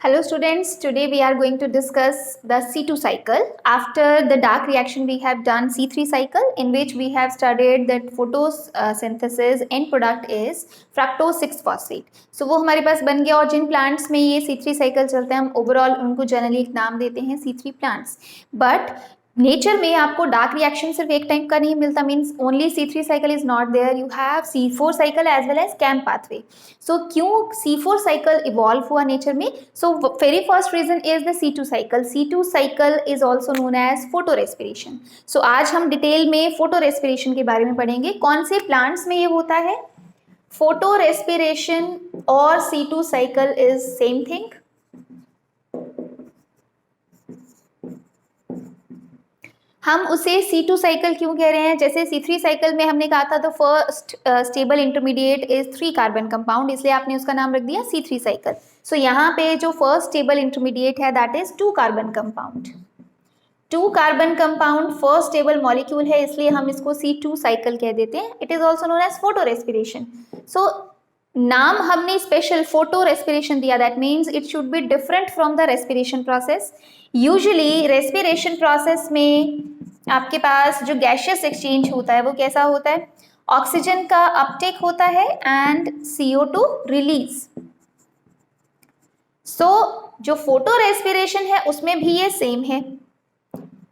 Hello students, today we are going to discuss the C2 cycle. After the dark reaction we have done C3 cycle in which we have studied that photosynthesis end product is fructose 6-phosphate. So वो हमारे पास बन गया और जिन plants में ये C3 cycle चलते हैं हम overall उनको generally एक नाम देते हैं C3 plants. But नेचर में आपको डार्क रिएक्शन सिर्फ एक टाइप का नहीं मिलता, means only C3 cycle is not there, you have C4 cycle as well as CAM pathway. So क्यों C4 साइकिल इवॉल्व हुआ नेचर में? So very first reason is the C2 cycle. C2 cycle is also known as photo respiration. So आज हम detail में photo respiration के बारे में पढ़ेंगे. कौन से प्लांट्स में ये होता है? फोटो रेस्पिरेशन और C2 cycle is same thing. हम उसे C2 साइकिल क्यों कह रहे हैं? जैसे C3 साइकिल में हमने कहा था the first stable intermediate is 3 carbon compound, इसलिए आपने उसका नाम रख दिया C3 साइकिल. सो यहाँ पे जो फर्स्ट स्टेबल इंटरमीडिएट है that is 2 carbon compound. 2 carbon compound first stable molecule है, इसलिए हम इसको C2 साइकिल कह देते हैं. It is also known as photo respiration. So नाम हमने स्पेशल फोटो रेस्पिरेशन दिया, that means it should be different from the respiration process. Usually respiration process में आपके पास जो गैशियस एक्सचेंज होता है वो कैसा होता है? ऑक्सीजन का अपटेक होता है एंड CO2 रिलीज. सो जो फोटो रेस्पिरेशन है उसमें भी ये सेम है,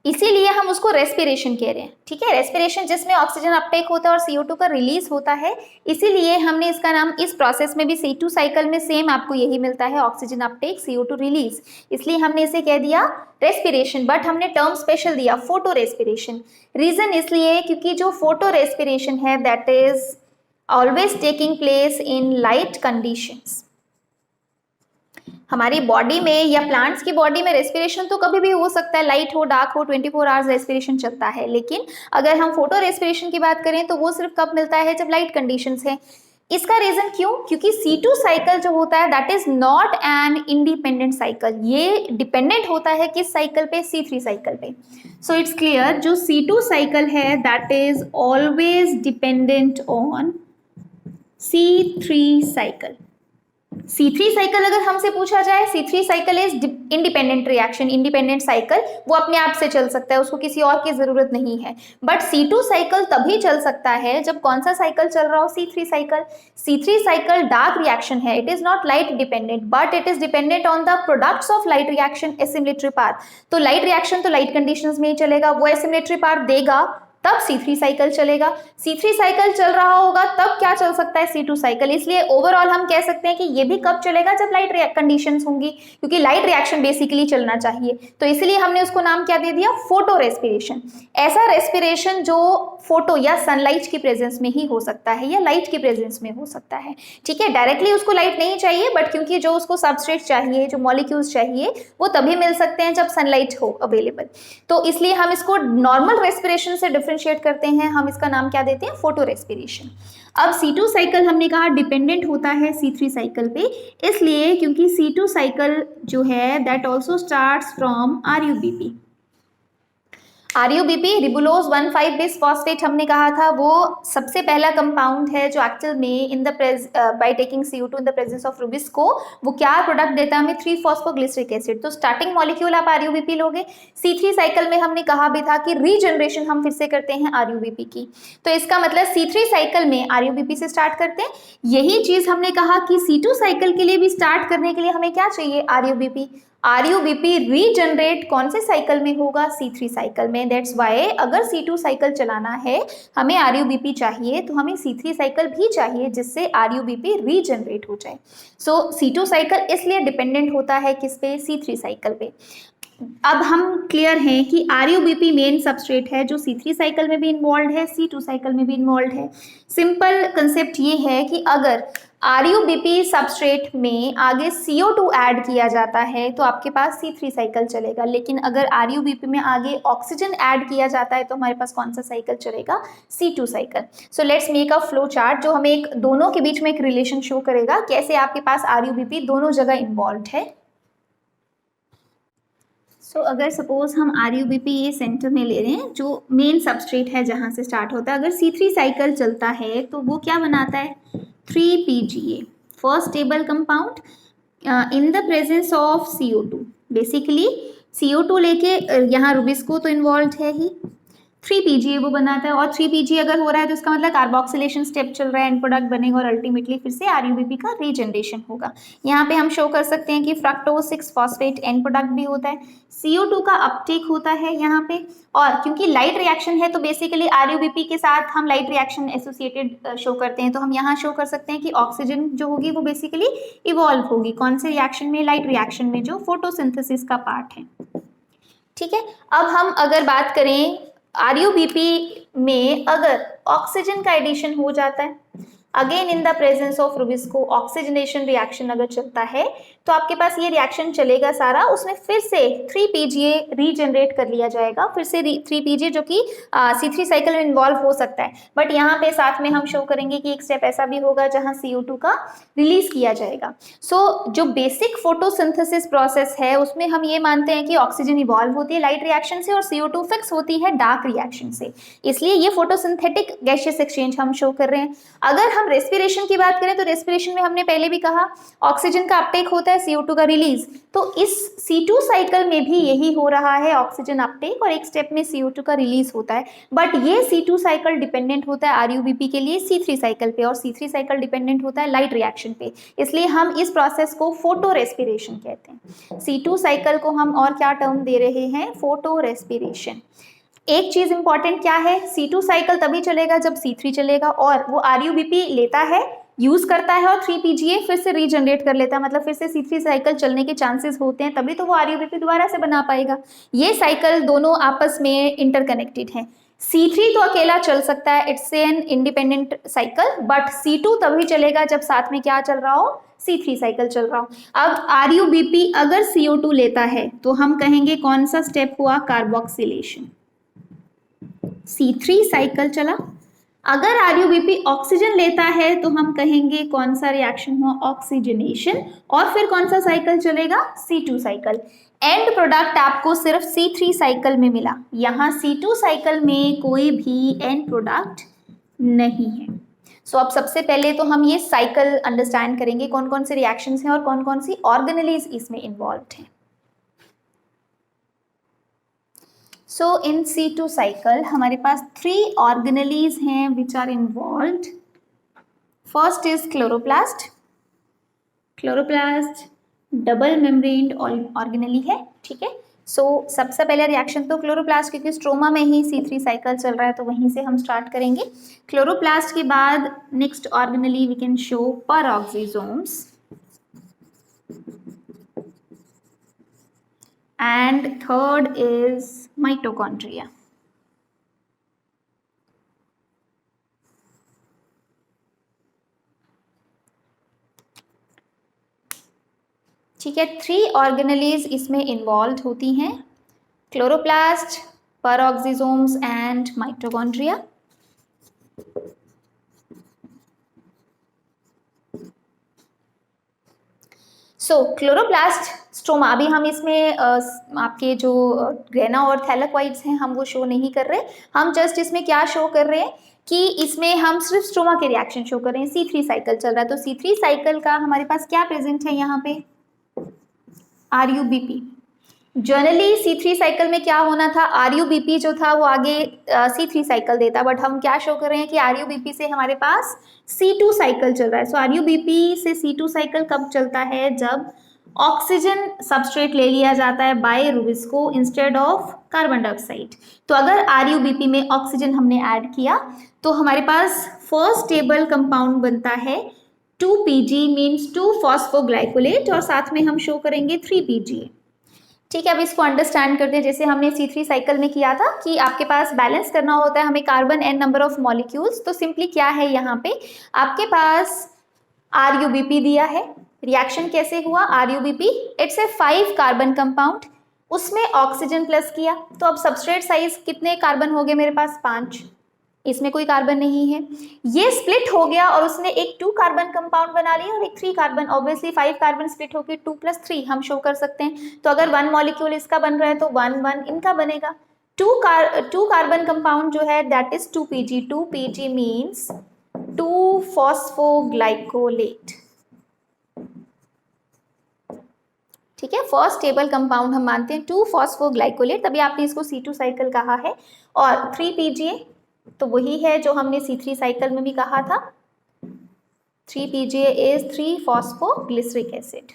इसीलिए हम उसको रेस्पिरेशन कह रहे हैं. ठीक है, रेस्पिरेशन जिसमें ऑक्सीजन अपटेक होता है और CO2 का रिलीज होता है, इसीलिए हमने इसका नाम इस प्रोसेस में भी C2 साइकिल में सेम आपको यही मिलता है, ऑक्सीजन अपटेक CO2 रिलीज, इसलिए हमने इसे कह दिया रेस्पिरेशन. बट हमने टर्म स्पेशल दिया फोटो रेस्पिरेशन. रीजन इसलिए क्योंकि जो फोटो रेस्पिरेशन है that is always taking place in light conditions. हमारी बॉडी में या प्लांट्स की बॉडी में रेस्पिरेशन तो कभी भी हो सकता है, लाइट हो डार्क हो, 24 आवर्स रेस्पिरेशन चलता है. लेकिन अगर हम फोटो रेस्पिरेशन की बात करें तो वो सिर्फ कब मिलता है? जब लाइट कंडीशंस है. इसका रीजन क्यों? क्योंकि C2 साइकिल जो होता है that is not an independent cycle. ये डिपेंडेंट होता है किस साइकिल पे? C3 साइकिल पे. सो इट्स क्लियर, जो C2 साइकिल है that is always dependent on C3 cycle. C3 cycle अगर हमसे पूछा जाए, C3 cycle is independent reaction, independent cycle, वो अपने आप से चल सकता है, उसको किसी और की जरूरत नहीं है. बट C2 साइकिल तभी चल सकता है जब कौन सा साइकिल चल रहा हो? C3 cycle. C3 cycle dark reaction है, it is not light dependent but it is dependent on the products of light reaction, assimilatory path. तो लाइट रिएक्शन तो लाइट कंडीशंस में ही चलेगा, वो एसिमिलेटरी पाथ देगा तब C3 साइकिल चलेगा. C3 साइकिल चल रहा होगा तब क्या चल सकता है? C2 cycle. इसलिए ओवरऑल हम कह सकते हैं कि ये भी कब चलेगा? जब लाइट कंडीशंस होंगी, क्योंकि लाइट रिएक्शन बेसिकली चलना चाहिए. तो इसलिए हमने उसको नाम क्या दे दिया? Photo respiration. ऐसा रेस्पिरेशन जो फोटो या सनलाइट की प्रेजेंस में ही हो सकता है या लाइट की प्रेजेंस में हो सकता है. ठीक है, डायरेक्टली उसको लाइट नहीं चाहिए बट क्योंकि जो उसको सबस्ट्रेट चाहिए, जो मॉलिक्यूल्स चाहिए, वो तभी मिल सकते हैं जब सनलाइट हो अवेलेबल. तो इसलिए हम इसको नॉर्मल रेस्पिरेशन से डिफरेंशिएट करते हैं, हम इसका नाम क्या देते हैं? Photo respiration. अब C2 साइकिल हमने कहा डिपेंडेंट होता है C3 साइकिल पे, इसलिए क्योंकि C2 साइकिल जो है that also starts from RUBP. RUBP ribulose 1,5-bis-phosphate हमने कहा था, वो सबसे पहला कंपाउंड है जो एक्चुअल में in the by taking CO2 in the presence of Rubisco वो क्या प्रोडक्ट देता है हमें? 3-phosphoglyceric acid. तो स्टार्टिंग मॉलिक्यूल आप RUBP लोगे. C3 साइकिल में हमने कहा भी था कि रीजनरेशन हम फिर से करते हैं RUBP की, तो इसका मतलब C3 साइकिल में RUBP से स्टार्ट करते हैं. यही चीज हमने कहा कि C2 साइकिल के लिए भी स्टार्ट करने के लिए हमें क्या चाहिए? RUBP. RUBP रीजनरेट कौन से साइकिल में होगा? C3 साइकिल में. दैट्स वाई अगर C2 साइकिल चलाना है हमें RUBP चाहिए, तो हमें C3 साइकिल भी चाहिए जिससे RUBP रीजनरेट हो जाए. सो C2 साइकिल इसलिए डिपेंडेंट होता है किस पे? C3 साइकिल पे. अब हम क्लियर हैं कि RUBP मेन सबस्ट्रेट है जो C3 साइकिल में भी इन्वॉल्व है, C2 साइकिल में भी इन्वॉल्व है. सिंपल कंसेप्ट ये है कि अगर RUBP सबस्ट्रेट में आगे CO2 ऐड किया जाता है तो आपके पास C3 साइकिल चलेगा, लेकिन अगर RUBP में आगे ऑक्सीजन ऐड किया जाता है तो हमारे पास कौन सा साइकिल चलेगा? C2 cycle. So let's make a flow chart जो हमें दोनों के बीच में एक रिलेशन शो करेगा, कैसे आपके पास RUBP दोनों जगह इन्वॉल्व है. सो अगर सपोज हम RUBP ये सेंटर में ले रहे हैं जो मेन सबस्ट्रेट है जहाँ से स्टार्ट होता है, अगर C3 साइकिल चलता है तो वो क्या बनाता है? 3PGA, first stable compound. In the presence of CO2, basically CO2 लेके यहाँ रुबिस्को तो इन्वॉल्व है ही, 3 PGA वो बनाता है, और 3 PGA अगर हो रहा है तो इसका मतलब कार्बोक्सिलेशन स्टेप चल रहा है, एंड प्रोडक्ट बनेगा और अल्टीमेटली फिर से RUBP का रीजनरेशन होगा। यहाँ पे हम शो कर सकते हैं कि फ्रक्टोज 6 फॉस्फेट एंड प्रोडक्ट भी होता है, CO2 का अपटेक होता है यहाँ पे, और क्योंकि लाइट रिएक्शन है तो बेसिकली RUBP के साथ हम लाइट रिएक्शन एसोसिएटेड शो करते हैं, तो हम यहाँ शो कर सकते हैं कि ऑक्सीजन जो होगी वो बेसिकली इवॉल्व होगी कौन से रिएक्शन में, लाइट रिएक्शन में, जो फोटोसिंथेसिस का पार्ट है। ठीक है, अब हम अगर बात करें RUBP में अगर ऑक्सीजन का एडिशन हो जाता है, again in the presence of Rubisco oxygenation reaction अगर चलता है तो आपके पास ये रिएक्शन चलेगा सारा, उसमें फिर से 3 PGA रीजनरेट कर लिया जाएगा, फिर से 3 PGA जो कि C3 साइकिल में इन्वॉल्व हो सकता है, बट यहाँ पे साथ में हम शो करेंगे कि एक स्टेप ऐसा भी होगा जहाँ CO2 का रिलीज किया जाएगा। सो जो बेसिक फोटोसिंथेसिस प्रोसेस है उसमें हम ये मानते हैं कि ऑक्सीजन इवॉल्व होती है लाइट रिएक्शन से और CO2 फिक्स होती है डार्क रिएक्शन से, इसलिए ये फोटोसिंथेटिक गैसियस एक्सचेंज हम शो कर रहे हैं। अगर हम रेस्पिरेशन की बात करें तो रेस्पिरेशन में हमने पहले भी कहा ऑक्सीजन का अपटेक होता है, CO2 का रिलीज, तो इस C2 साइकिल में भी यही हो रहा है, ऑक्सीजन अपटेक और एक स्टेप में CO2 का रिलीज होता है, बट ये C2 साइकिल डिपेंडेंट होता है RUBP के लिए C3 साइकिल पे, और C3 साइकिल डिपेंडेंट होता है लाइट रिएक्शन पे, इसलिए हम इस प्रोसेस को फोटो रेस्पिरेशन कहते हैं। C2 साइकिल को हम और क्या टर्म दे रहे हैं, फोटो रेस्पिरेशन। एक चीज इंपॉर्टेंट क्या है, C2 साइकिल तभी चलेगा जब C3 चलेगा, और वो RUBP लेता है, यूज करता है और 3 PGA फिर से रीजनरेट कर लेता है, मतलब फिर से C3 साइकिल चलने के चांसेस होते हैं, तभी तो वो RUBP दोबारा से बना पाएगा। ये साइकिल दोनों आपस में इंटरकनेक्टेड हैं। C3 तो अकेला चल सकता है, it's an independent cycle, but C2 तभी चलेगा जब साथ में क्या चल रहा हो, C3 साइकिल चल रहा हो। अब RUBP अगर CO2 लेता है तो हम कहेंगे कौन सा स्टेप हुआ, कार्बोक्सिलेशन, C3 साइकिल चला। अगर RUBP ऑक्सीजन लेता है तो हम कहेंगे कौन सा रिएक्शन हुआ, ऑक्सीजनेशन, और फिर कौन सा साइकिल चलेगा, C2 साइकिल। एंड प्रोडक्ट आपको सिर्फ C3 साइकिल में मिला, यहाँ C2 साइकिल में कोई भी एंड प्रोडक्ट नहीं है। सो अब सबसे पहले तो हम ये साइकिल अंडरस्टैंड करेंगे, कौन कौन से रिएक्शंस हैं और कौन कौन सी ऑर्गेनेलीज इसमें इन्वॉल्व हैं। सो इन C2 साइकिल हमारे पास 3 ऑर्गेनेलीज हैं which are involved. First is chloroplast, chloroplast double membraned organelle है, ठीक है। सो सबसे पहले रिएक्शन तो क्लोरोप्लास्ट, क्योंकि स्ट्रोमा में ही C3 साइकिल चल रहा है तो वहीं से हम स्टार्ट करेंगे। क्लोरोप्लास्ट के बाद next organelle we can show peroxisomes, and third is mitochondria. ठीक है, 3 ऑर्गेनेलीज इसमें इन्वॉल्व होती हैं, chloroplast, peroxisomes and mitochondria. So chloroplast stroma, अभी हम इसमें आपके जो ग्रेना और थैलेक्वाइड्स हैं हम वो शो नहीं कर रहे, हम जस्ट इसमें क्या शो कर रहे हैं कि इसमें हम सिर्फ स्ट्रोमा के रिएक्शन शो कर रहे हैं। C3 साइकिल चल रहा है तो C3 साइकिल का हमारे पास क्या प्रेजेंट है यहाँ पे, RUBP। जनरली C3 साइकिल में क्या होना था, RUBP जो था वो आगे C3 साइकिल देता, बट हम क्या शो कर रहे हैं कि RUBP से हमारे पास C2 साइकिल चल रहा है। सो RUBP से C2 साइकिल कब चलता है, जब ऑक्सीजन सबस्ट्रेट ले लिया जाता है by rubisco instead of carbon dioxide. तो अगर RUBP में ऑक्सीजन हमने ऐड किया तो हमारे पास फर्स्ट स्टेबल कंपाउंड बनता है 2PG मीन्स 2 फॉस्फोग्लाइकोलेट, और साथ में हम शो करेंगे 3PGA। ठीक है, अब इसको अंडरस्टैंड करते हैं जैसे हमने C3 साइकिल में किया था कि आपके पास बैलेंस करना होता है हमें carbon and number of molecules. तो सिंपली क्या है, यहाँ पे आपके पास RUBP दिया है, रिएक्शन कैसे हुआ, RUBP it's a 5 carbon compound, उसमें ऑक्सीजन प्लस किया, तो अब सबस्ट्रेट साइज कितने कार्बन हो गए मेरे पास, 5, इसमें कोई कार्बन नहीं है, ये स्प्लिट हो गया और उसने एक 2 कार्बन कंपाउंड बना लिया और एक 3 कार्बन, ऑब्वियसली 5 कार्बन स्प्लिट होकर 2 + 3 हम शो कर सकते हैं। तो अगर 1 मॉलिक्यूल इसका बन रहा है तो 1 1 इनका बनेगा। 2 कार्बन कंपाउंड जो है that is 2PG, 2PG means 2 phosphoglycolate. ठीक है, फर्स्ट स्टेबल कंपाउंड हम मानते हैं 2-फॉस्फोग्लाइकोलेट, तभी आपने इसको C2 साइकिल कहा है। और 3PGA तो वही है जो हमने C3 साइकिल में भी कहा था, 3PGA इज 3-फॉस्फोग्लिसरिक एसिड।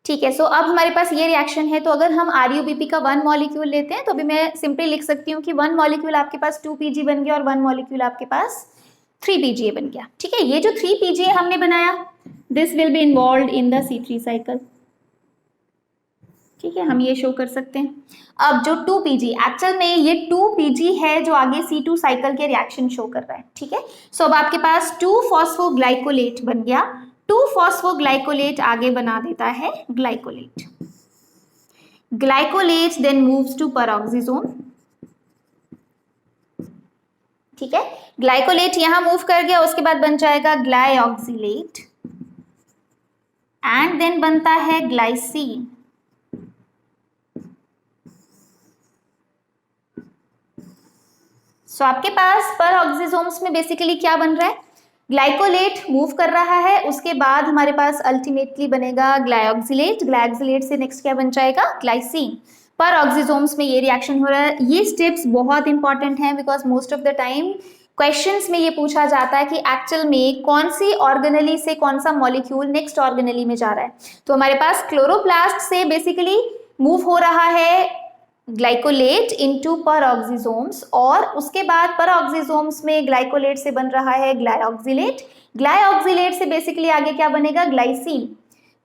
ठीक है, सो अब हमारे पास ये रिएक्शन है, तो अगर हम RUBP का 1 मॉलिक्यूल लेते हैं तो अभी मैं सिंपली लिख सकती हूँ कि 1 मॉलिक्यूल आपके पास 2PG बन गया और 1 मॉलिक्यूल आपके पास 3PGA बन गया। ठीक है, ये जो 3PGA हमने बनाया, this will be involved in the C3 cycle. ठीक है, हम ये शो कर सकते हैं। अब जो 2PG, एक्चुअल में ये 2PG है जो आगे C2 साइकिल के रिएक्शन शो कर रहा है। ठीक है, सो अब आपके पास 2-फॉस्फोग्लाइकोलेट बन गया, 2-फॉस्फोग्लाइकोलेट आगे बना देता है glycolate. Glycolate then moves to peroxisome. ठीक है, ग्लाइकोलेट यहां मूव कर गया, उसके बाद बन जाएगा ग्लाइऑक्सिलेट एंड देन बनता है ग्लाइसिन। सो आपके पास पेरोक्सिसोम्स में बेसिकली क्या बन रहा है, ग्लाइकोलेट मूव कर रहा है, उसके बाद हमारे पास अल्टीमेटली बनेगा ग्लाइऑक्सिलेट, ग्लाइऑक्सिलेट से नेक्स्ट क्या बन जाएगा, ग्लाइसिन। पेरोक्सिसोम्स में ये रिएक्शन हो रहा है। ये स्टेप्स बहुत इंपॉर्टेंट हैं because most of the time questions में ये पूछा जाता है कि एक्चुअल में कौन सी ऑर्गेनेली से कौन सा मॉलिक्यूल नेक्स्ट ऑर्गेनेली में जा रहा है। तो हमारे पास क्लोरोप्लास्ट से बेसिकली मूव हो रहा है ग्लाइकोलेट इनटू पेरोक्सिसोम्स, और उसके बाद पेरोक्सिसोम्स में ग्लाइकोलेट से बन रहा है ग्लाइऑक्सिलेट, ग्लाइऑक्सिलेट से बेसिकली आगे क्या बनेगा, ग्लाइसिन।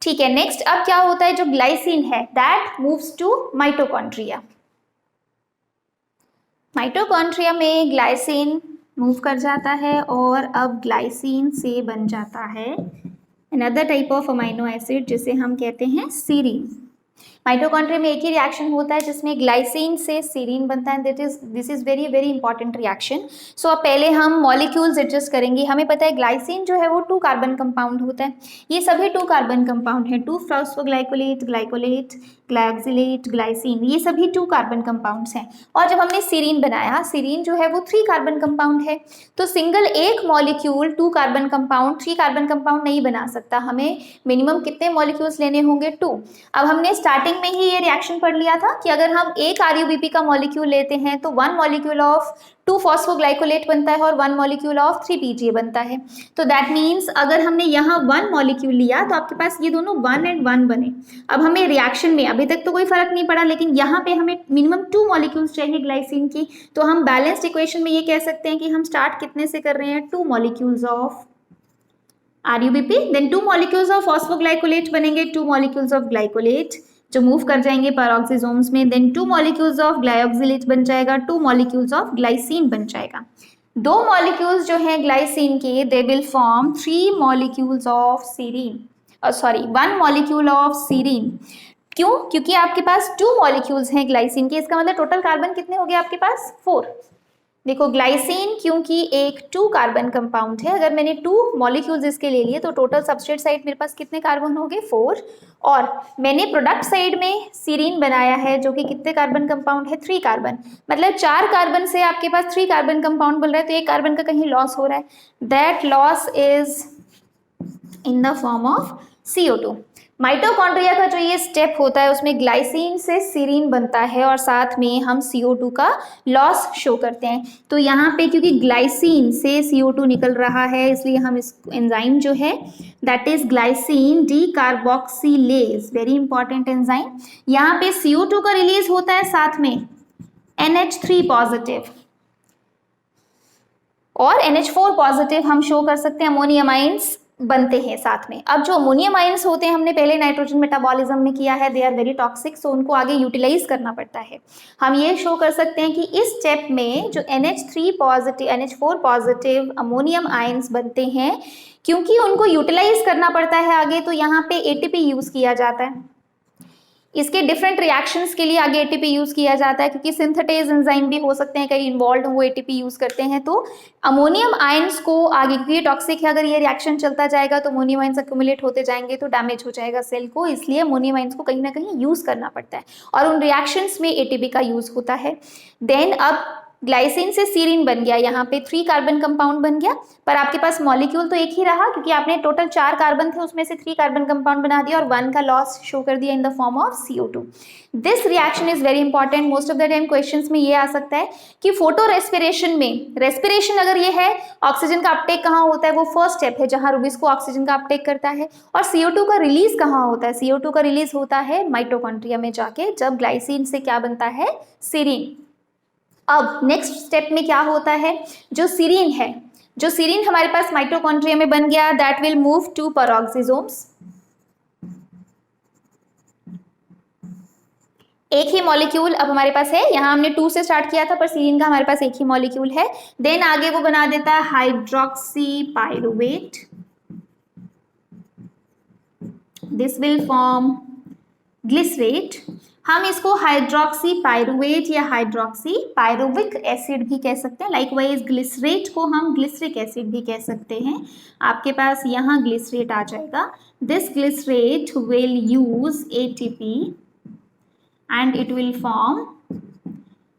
ठीक है, नेक्स्ट अब क्या होता है, जो ग्लाइसिन है that moves to mitochondria. Mitochondria में ग्लाइसिन मूव कर जाता है और अब ग्लाइसिन से बन जाता है another type of amino acid जिसे हम कहते हैं सीरीन। माइटोकॉन्ड्रिया में एक ही रिएक्शन होता है जिसमें ग्लाइसिन से सीरीन बनता है, this is very very important reaction. So अब पहले हम मॉलिक्यूल्स एडजस्ट करेंगे। हमें पता है ग्लाइसिन जो है वो 2 कार्बन कंपाउंड होता है, ये सभी 2 कार्बन कंपाउंड है, 2-फॉस्फोग्लाइकोलेट, ग्लाइकोलेट, ग्लाइऑक्सिलेट, ग्लाइसिन, ये सभी 2 कार्बन कंपाउंड्स हैं। और जब हमने सीरीन बनाया, सीरीन जो है वो 3 कार्बन कंपाउंड है, तो सिंगल एक molecule 2 carbon compound 3 carbon compound नहीं बना सकता, हमें मिनिमम कितने मॉलिक्यूल्स लेने होंगे, 2। अब हमने स्टार्टिंग में ही ये रिएक्शन पढ़ लिया था कि अगर हम एक RUBP का मॉलिक्यूल लेते हैं तो 1 मॉलिक्यूल ऑफ 2-फॉस्फोग्लाइकोलेट बनता है और 1 मॉलिक्यूल ऑफ 3PGA बनता है। तो दैट मीन्स अगर हमने यहाँ 1 मॉलिक्यूल लिया तो आपके पास ये दोनों 1 and 1 बने। अब हमें रिएक्शन में अभी तक तो कोई फर्क नहीं पड़ा, लेकिन यहाँ पे हमें मिनिमम 2 मॉलिक्यूल्स चाहिए ग्लाइसिन की, तो हम बैलेंस्ड इक्वेशन में ये कह सकते हैं कि हम स्टार्ट कितने से कर रहे हैं, 2 molecules of RUBP, then 2 molecules of phosphoglycolate बनेंगे, 2 मॉलिक्यूल्स ऑफ ग्लाइकोलेट जो मूव कर जाएंगे पेरोक्सिसोम्स में, देन 2 मॉलिक्यूल्स ऑफ ग्लाइऑक्सिलेट बन जाएगा, 2 मॉलिक्यूल्स ऑफ ग्लाइसिन बन जाएगा। 2 मॉलिक्यूल्स जो हैं ग्लाइसिन के, they will form 3 molecules of serine, 1 molecule of serine. क्यों? क्योंकि आपके पास 2 मॉलिक्यूल्स हैं ग्लाइसिन के, इसका मतलब टोटल कार्बन कितने हो गए आपके पास, 4। देखो ग्लाइसिन क्योंकि एक 2 कार्बन कंपाउंड है, अगर मैंने 2 मॉलिक्यूल्स इसके ले लिए तो टोटल सबस्ट्रेट साइड मेरे पास कितने कार्बन हो गए, 4। और मैंने प्रोडक्ट साइड में सीरीन बनाया है जो कि कितने कार्बन कंपाउंड है, 3 कार्बन, मतलब 4 कार्बन से आपके पास 3 कार्बन कंपाउंड बन रहा है, तो 1 कार्बन का कहीं लॉस हो रहा है, that loss is in the form of CO2। Mitochondria का जो ये स्टेप होता है उसमें ग्लाइसिन से सीरीन बनता है और साथ में हम CO2 का लॉस शो करते हैं। तो यहाँ पे क्योंकि ग्लाइसिन से CO2 निकल रहा है इसलिए हम इस एंजाइम जो है that is glycine decarboxylase, very important enzyme. यहाँ पे CO2 का रिलीज होता है साथ में NH3 पॉजिटिव और NH4 पॉजिटिव हम शो कर सकते हैं, अमोनियम आइंस बनते हैं साथ में। अब जो अमोनियम आयंस होते हैं हमने पहले नाइट्रोजन मेटाबॉलिज्म में किया है, दे आर वेरी टॉक्सिक, सो उनको आगे यूटिलाइज करना पड़ता है। हम ये शो कर सकते हैं कि इस स्टेप में जो NH3 positive NH4 positive ammonium ions बनते हैं, क्योंकि उनको यूटिलाइज करना पड़ता है आगे, तो यहाँ पे ATP यूज किया जाता है। इसके डिफरेंट रिएक्शंस के लिए आगे ATP यूज किया जाता है, क्योंकि सिंथेटेज एंजाइम भी हो सकते हैं कई इन्वॉल्व, वो ATP यूज करते हैं। तो अमोनियम आयंस को आगे, क्योंकि ये टॉक्सिक है, अगर ये रिएक्शन चलता जाएगा तो अमोनियम आयंस अक्यूमुलेट होते जाएंगे तो डैमेज हो जाएगा सेल को, इसलिए अमोनियम आयंस को कहीं ना कहीं यूज करना पड़ता है और उन रिएक्शंस में ATP का यूज होता है। देन अब ग्लाइसिन से सीरीन बन गया, यहाँ पे 3 कार्बन कंपाउंड बन गया, पर आपके पास मॉलिक्यूल तो एक ही रहा क्योंकि आपने टोटल 4 कार्बन थे उसमें से 3 कार्बन कंपाउंड बना दिया और 1 का लॉस शो कर दिया in the form of CO2। This reaction is very important, most of the time questions में ये आ सकता है कि फोटो रेस्पिरेशन में, रेस्पिरेशन अगर ये है, ऑक्सीजन का अपटेक कहाँ होता है, वो फर्स्ट स्टेप है जहां रुबिस्को ऑक्सीजन का अपटेक करता है, और CO2 का रिलीज कहाँ होता है, CO2 का रिलीज होता है माइटोकॉन्ड्रिया में जाके, जब ग्लाइसिन से क्या बनता है, सीरीन। अब नेक्स्ट स्टेप में क्या होता है, जो सीरीन है, जो सीरीन हमारे पास माइटोकॉन्ड्रिया में बन गया, that will move to peroxisomes. एक ही मॉलिक्यूल अब हमारे पास है, यहाँ हमने 2 से स्टार्ट किया था पर सीरीन का हमारे पास एक ही मॉलिक्यूल है, देन आगे वो बना देता है hydroxy pyruvate, this will form glycerate. हम इसको हाइड्रोक्सी पाइरुवेट या हाइड्रोक्सी पाइरुविक एसिड भी कह सकते हैं, लाइकवाइज ग्लिसरेट को हम ग्लिसरिक एसिड भी कह सकते हैं। आपके पास यहाँ ग्लिसरेट आ जाएगा, this glycerate will use ATP and it will form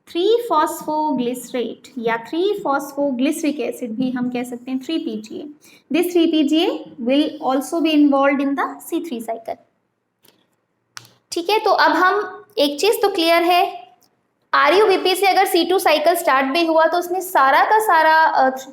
3-phosphoglycerate या 3-phosphoglyceric acid भी हम कह सकते हैं, 3-PGA। This 3-PGA will also be involved in the C3 cycle। ठीक है, तो अब हम एक चीज तो क्लियर है, RUBP से अगर C2 साइकिल स्टार्ट भी हुआ तो उसने सारा का सारा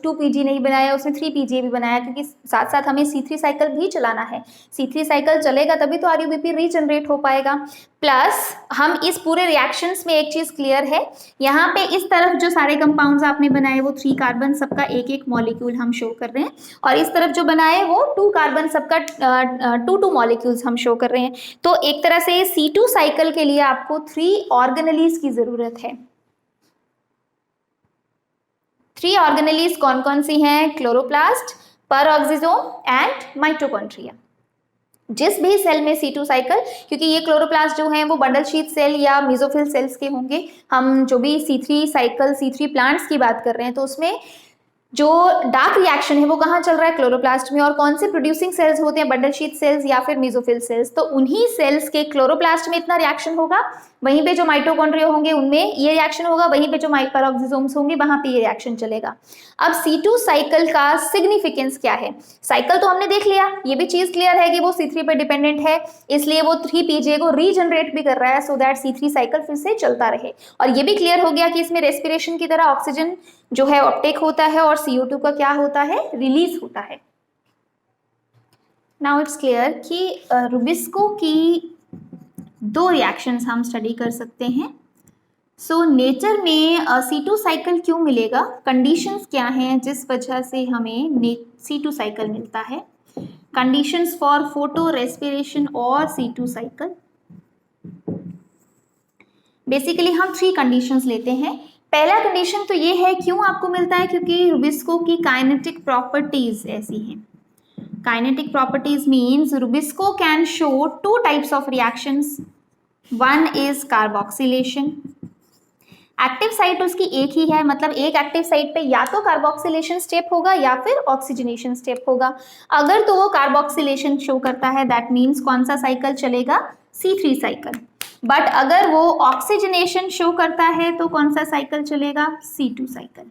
2PG नहीं बनाया, उसने 3PGA भी बनाया, क्योंकि साथ साथ हमें C3 साइकिल भी चलाना है। C3 साइकिल चलेगा तभी तो RUBP रीजनरेट हो पाएगा। प्लस हम इस पूरे रिएक्शंस में एक चीज क्लियर है, यहाँ पे इस तरफ जो सारे कंपाउंड्स आपने बनाए वो 3 कार्बन सबका एक एक मॉलिक्यूल हम शो कर रहे हैं, और इस तरफ जो बनाए वो 2 कार्बन सबका 2 मॉलिक्यूल्स हम शो कर रहे हैं। तो एक तरह से C2 साइकिल के लिए आपको 3 ऑर्गेनेलीज की जरूरत है। 3 ऑर्गेनेलीज कौन कौन सी हैं, क्लोरोप्लास्ट, पेरोक्सिसोम एंड माइटोकॉन्ड्रिया। जिस भी सेल में C2 साइकिल, क्योंकि ये क्लोरोप्लास्ट जो हैं वो बंडल शीथ सेल या मेसोफिल सेल्स के होंगे, हम जो भी C3 साइकिल C3 प्लांट्स की बात कर रहे हैं तो उसमें जो डार्क रिएक्शन है वो कहाँ चल रहा है, क्लोरोप्लास्ट में। और कौन से प्रोड्यूसिंग सेल्स होते हैं, बंडल शीथ सेल्स या फिर मेसोफिल सेल्स, तो उन्हीं सेल्स के क्लोरोप्लास्ट में इतना रिएक्शन होगा, वहीं पे जो माइटोकॉन्ड्रिया होंगे उनमें ये रिएक्शन होगा, वहीं पे जो पेरोक्सिसोम्स होंगे वहां पे ये रिएक्शन चलेगा। अब C2 साइकिल का सिग्निफिकेंस क्या है, साइकिल तो हमने देख लिया, ये भी चीज क्लियर है कि वो C3 पे डिपेंडेंट है, इसलिए वो 3PGA को रीजनरेट भी कर रहा है सो दैट C3 साइकिल फिर से चलता रहे। और ये भी क्लियर हो गया कि इसमें रेस्पिरेशन की तरह ऑक्सीजन जो है अपटेक होता है और CO2 का क्या होता है, रिलीज होता है। नाउ इट्स क्लियर कि रुबिस्को की 2 रिएक्शंस हम स्टडी कर सकते हैं। सो नेचर में C2 साइकिल क्यों मिलेगा, कंडीशंस क्या हैं जिस वजह से हमें C2 साइकिल मिलता है, कंडीशंस फॉर फोटो रेस्पिरेशन और C2 साइकिल। बेसिकली हम 3 कंडीशंस लेते हैं। पहला कंडीशन तो ये है क्यों आपको मिलता है, क्योंकि रुबिस्को की काइनेटिक प्रॉपर्टीज ऐसी हैं। Kinetic properties means Rubisco can show 2 types of reactions, one is carboxylation, active site उसकी एक ही है, मतलब एक एक्टिव साइट पे या तो कार्बोक्सिलेशन स्टेप होगा या फिर ऑक्सीजनेशन स्टेप होगा। अगर तो वो कार्बोक्सिलेशन शो करता है दैट मीन्स कौन सा साइकिल चलेगा, C3 साइकिल। बट अगर वो ऑक्सीजनेशन शो करता है तो कौन सा साइकिल चलेगा, C2 साइकिल।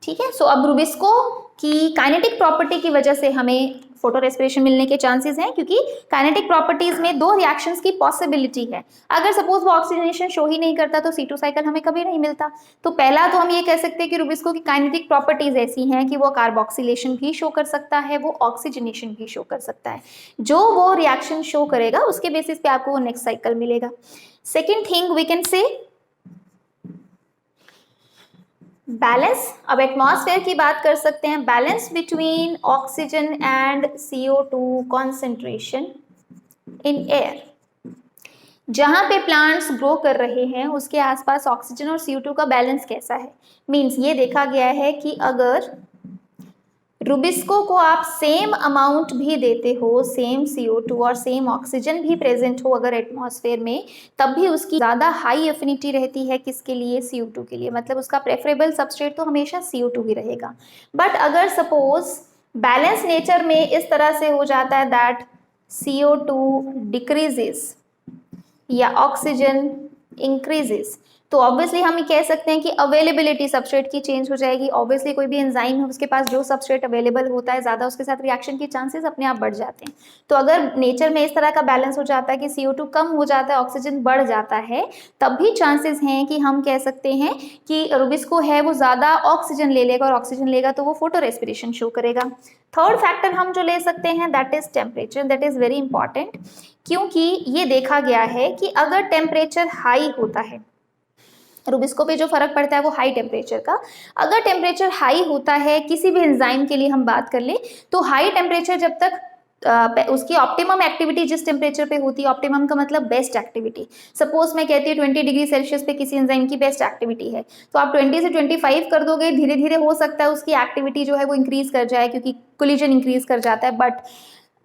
ठीक है, सो अब रुबिस्को की काइनेटिक प्रॉपर्टी की वजह से हमें फोटो रेस्पिरेशन मिलने के चांसेस हैं, क्योंकि काइनेटिक प्रॉपर्टीज में 2 रिएक्शंस की पॉसिबिलिटी है। अगर सपोज वो ऑक्सीजनेशन शो ही नहीं करता तो C2 साइकिल हमें कभी नहीं मिलता। तो पहला तो हम ये कह सकते हैं कि रुबिस्को की काइनेटिक प्रॉपर्टीज ऐसी हैं कि वो कार्बोक्सिलेशन भी शो कर सकता है, वो ऑक्सीजनेशन भी शो कर सकता है। जो वो रिएक्शन शो करेगा उसके बेसिस पे आपको वो नेक्स्ट साइकिल मिलेगा। Second thing we can say balance. अब एटमॉस्फेयर की बात कर सकते हैं, balance between oxygen and CO2 concentration in air. जहां पे प्लांट्स ग्रो कर रहे हैं उसके आसपास ऑक्सीजन और CO2 का बैलेंस कैसा है, मींस ये देखा गया है कि अगर रुबिस्को को आप सेम अमाउंट भी देते हो, सेम CO2 और सेम ऑक्सीजन भी प्रेजेंट हो अगर एटमॉस्फेयर में, तब भी उसकी ज़्यादा हाई एफिनिटी रहती है किसके लिए, CO2 के लिए। मतलब उसका प्रेफरेबल सबस्ट्रेट तो हमेशा CO2 ही रहेगा। बट अगर सपोज बैलेंस नेचर में इस तरह से हो जाता है दैट CO2 डिक्रीजेस या ऑक्सीजन इंक्रीजेस, तो ऑब्वियसली हम ये कह सकते हैं कि अवेलेबिलिटी सबस्ट्रेट की चेंज हो जाएगी। ऑब्वियसली कोई भी एंजाइम है उसके पास जो सबस्ट्रेट अवेलेबल होता है ज़्यादा, उसके साथ रिएक्शन के चांसेस अपने आप बढ़ जाते हैं। तो अगर नेचर में इस तरह का बैलेंस हो जाता है कि CO2 कम हो जाता है, ऑक्सीजन बढ़ जाता है, तब भी चांसेस हैं कि हम कह सकते हैं कि रुबिस्को है वो ज़्यादा ऑक्सीजन ले लेगा, और ऑक्सीजन लेगा तो वो फोटो रेस्पिरेशन शो करेगा। थर्ड फैक्टर हम जो ले सकते हैं that is temperature, that is very important, क्योंकि ये देखा गया है कि अगर टेम्परेचर हाई होता है, रुबिस्को पे जो फर्क पड़ता है वो हाई टेम्परेचर का, अगर टेम्परेचर हाई होता है किसी भी एंजाइम के लिए हम बात कर ले, तो हाई टेम्परेचर जब तक उसकी ऑप्टिमम एक्टिविटी जिस टेम्परेचर पे होती है, ऑप्टिमम का मतलब बेस्ट एक्टिविटी, सपोज मैं कहती हूँ 20 डिग्री सेल्सियस पे किसी एंजाइम की बेस्ट एक्टिविटी है, तो आप 20 से 25 कर दोगे, धीरे धीरे हो सकता है उसकी एक्टिविटी जो है वो इंक्रीज कर जाए क्योंकि कोलिजन इंक्रीज कर जाता है। बट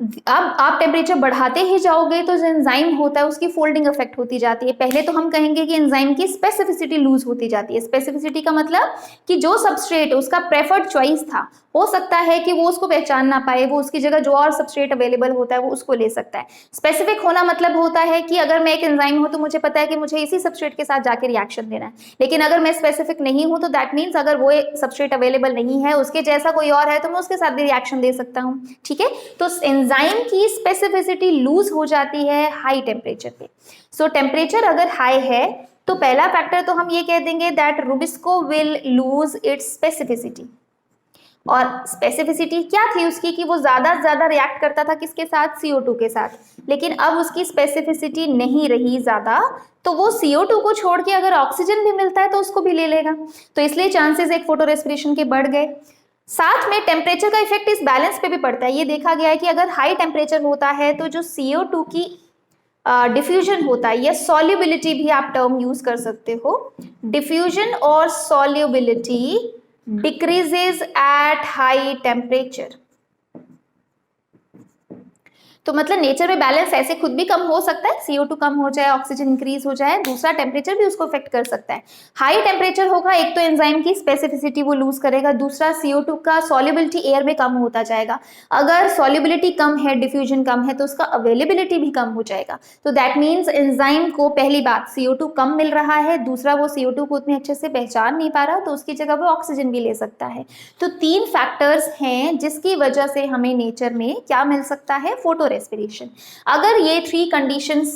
अब आप टेम्परेचर बढ़ाते ही जाओगे तो जो एंजाइम होता है उसकी फोल्डिंग इफेक्ट होती जाती है। पहले तो हम कहेंगे कि एंजाइम की स्पेसिफिसिटी लूज होती जाती है। स्पेसिफिसिटी का मतलब कि जो सबस्ट्रेट उसका प्रेफर्ड चॉइस था, हो सकता है कि वो उसको पहचान ना पाए, वो उसकी जगह जो और सबस्ट्रेट अवेलेबल होता है वो उसको ले सकता है। स्पेसिफिक होना मतलब होता है कि अगर मैं एक एंजाइम हूं तो मुझे पता है कि मुझे इसी सबस्ट्रेट के साथ जाके रिएक्शन देना है, लेकिन अगर मैं स्पेसिफिक नहीं हूं तो दैट मीन्स अगर वो सबस्ट्रेट अवेलेबल नहीं है, उसके जैसा कोई और है, तो मैं उसके साथ भी रिएक्शन दे सकता हूं। ठीक है, तो एंजाइम की स्पेसिफिसिटी लूज हो जाती है हाई टेम्परेचर पे। सो टेम्परेचर अगर हाई है तो पहला फैक्टर तो हम ये कह देंगे that Rubisco will lose its specificity. और स्पेसिफिसिटी क्या थी उसकी कि वो ज्यादा से ज्यादा रिएक्ट करता था किसके साथ, CO2 के साथ, लेकिन अब उसकी स्पेसिफिसिटी नहीं रही ज्यादा, तो वो CO2 को छोड़ के अगर ऑक्सीजन भी मिलता है तो उसको भी ले लेगा, तो इसलिए चांसेस एक फोटो रेस्पिरेशन के बढ़ गए। साथ में टेम्परेचर का इफेक्ट इस बैलेंस पे भी पड़ता है। ये देखा गया है कि अगर हाई टेम्परेचर होता है तो जो CO2 की डिफ्यूजन होता है, या सॉल्युबिलिटी भी आप टर्म यूज कर सकते हो, डिफ्यूजन और solubility decreases at high temperature। तो मतलब नेचर में बैलेंस ऐसे खुद भी कम हो सकता है, CO2 कम हो जाए, ऑक्सीजन इंक्रीज हो जाए, दूसरा टेम्परेचर भी उसको इफेक्ट कर सकता है। हाई टेम्परेचर होगा, एक तो एंजाइम की स्पेसिफिसिटी वो लूज करेगा, दूसरा CO2 का सॉल्युबिलिटी एयर में कम होता जाएगा। अगर सॉल्युबिलिटी कम है, डिफ्यूजन कम है, तो उसका अवेलेबिलिटी भी कम हो जाएगा। तो दैट मीन्स एंजाइम को पहली बात CO2 कम मिल रहा है, दूसरा वो CO2 को उतने अच्छे से पहचान नहीं पा रहा, तो उसकी जगह वो ऑक्सीजन भी ले सकता है। तो तीन फैक्टर्स हैं जिसकी वजह से हमें नेचर में क्या मिल सकता है, फोटो रेस्पिरेशन। अगर ये 3 कंडीशंस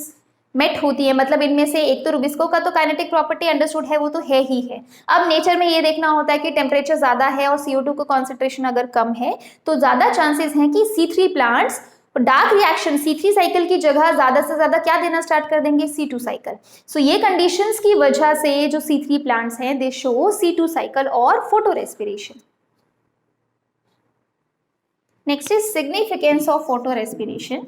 मेट होती है, मतलब इनमें से एक तो रुबिस्को का तो काइनेटिक प्रॉपर्टी अंडरस्टूड है, वो तो है ही है। अब नेचर में ये देखना होता है कि टेम्परेचर ज्यादा है और CO2 का कॉन्सेंट्रेशन अगर कम है तो ज्यादा चांसेस हैं कि C3 plants dark reaction C3 cycle की जगह ज्यादा से ज्यादा क्या देना स्टार्ट कर देंगे, C2 साइकिल। सो ये कंडीशंस की वजह से जो C3 प्लांट्स हैं दे शो C2 साइकिल और photo respiration. Next is significance of photorespiration.